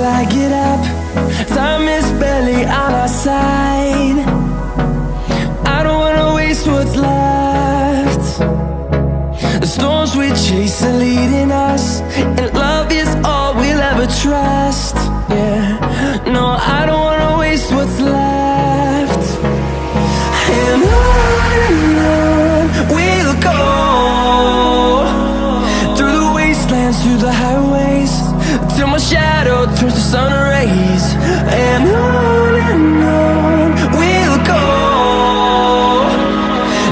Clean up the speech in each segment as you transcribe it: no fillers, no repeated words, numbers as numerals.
till I get up. Time is barely on our side. I don't wanna waste what's left. The storms we chase are leading us, and love is all we'll ever trust. Yeah, no, I don't wanna waste what's left. And on we'll go, through the wastelands, through the highways, till my shadow turns to sun rays. And on we'll go,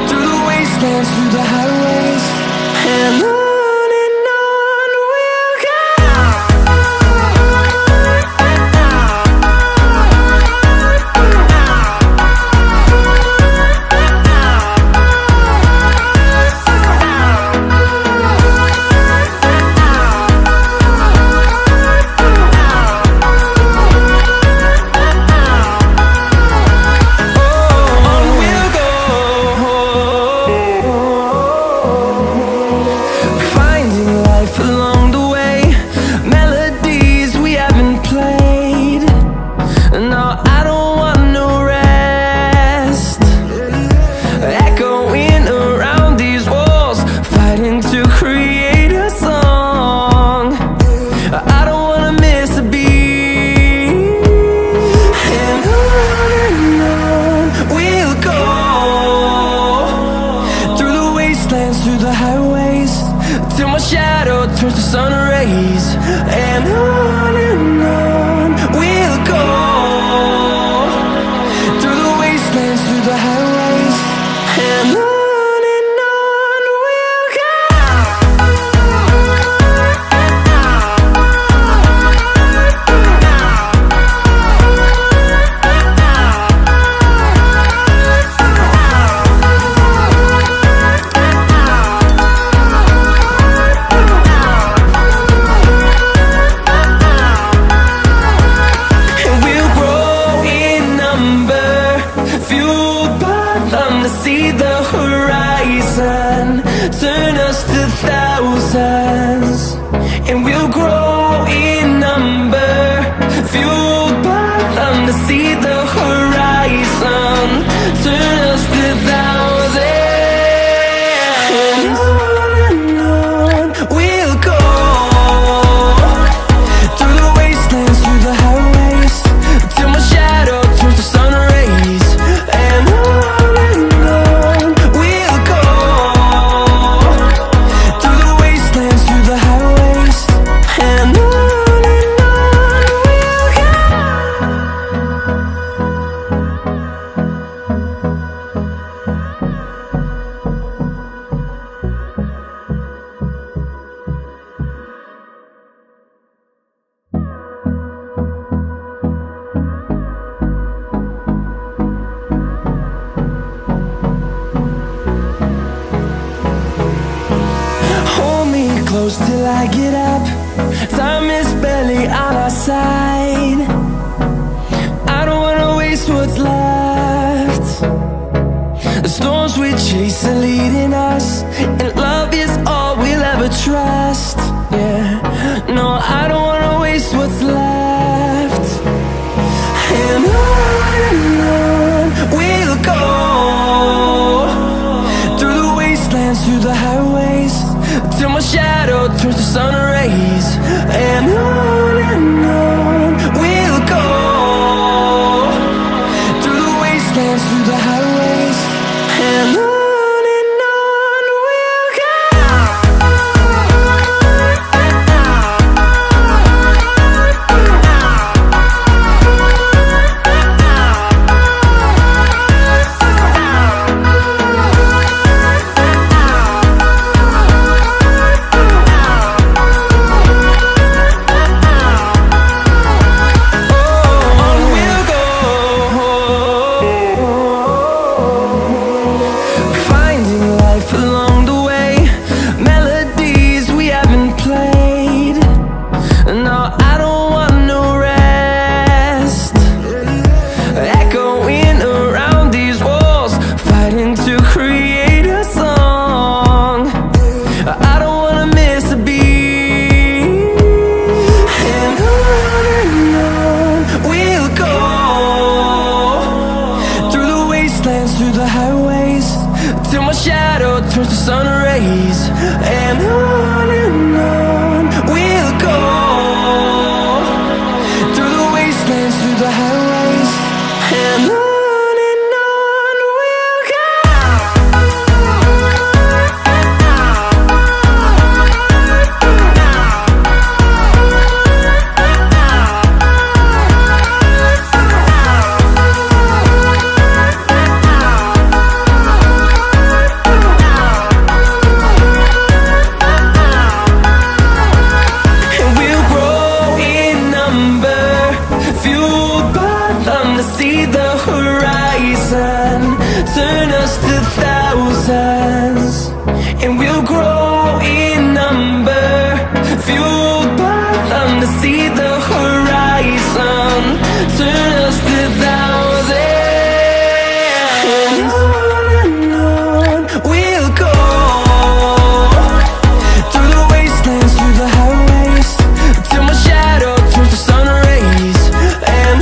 through the wastelands, through the highways, and on we'll go. Through the highways, till my shadow turns to sun rays. And on we'll go, through the wastelands, through the highways, and on we'll go. See the horizon, turn us to thousands, and we'll grow in number, fueled by them to see the horizon, turn us to thousands. And on we'll go, through the wastelands, through the highways, till my shadow turns to sun rays. And close till I get up. Time is barely on our side. I don't wanna waste what's left. The storms we chase are leading us, and love is all we'll ever trust. Yeah, no, I don't wanna waste what's left. And on we'll go, through the wastelands, through the highways, till my shadow turns to sun rays. And on we'll go, through the wastelands, through the highways, and on we'll go. my shadow turns to sun rays. And on we'll go, through the wastelands, through the highways. And on we'll go. See the horizon, turn us to thousands, and we'll grow in number, fueled by them to see the horizon, turn us to thousands. And on we'll go, through the wastelands, through the highways, till my shadow turns to sun rays. And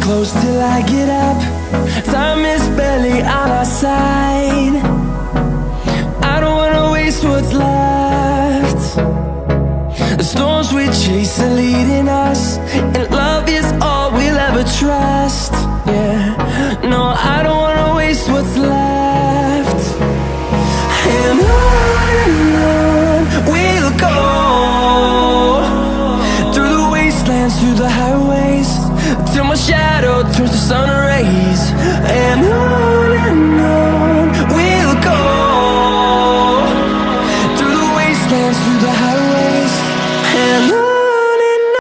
close till I get up. Time is barely on our side. I don't wanna waste what's left. The storms we chase are leading us, and love is all we'll ever trust. Yeah, no, I don't wanna waste what's left. And on we'll go, through the wastelands, through the highways, till my shadow turns to sun rays. And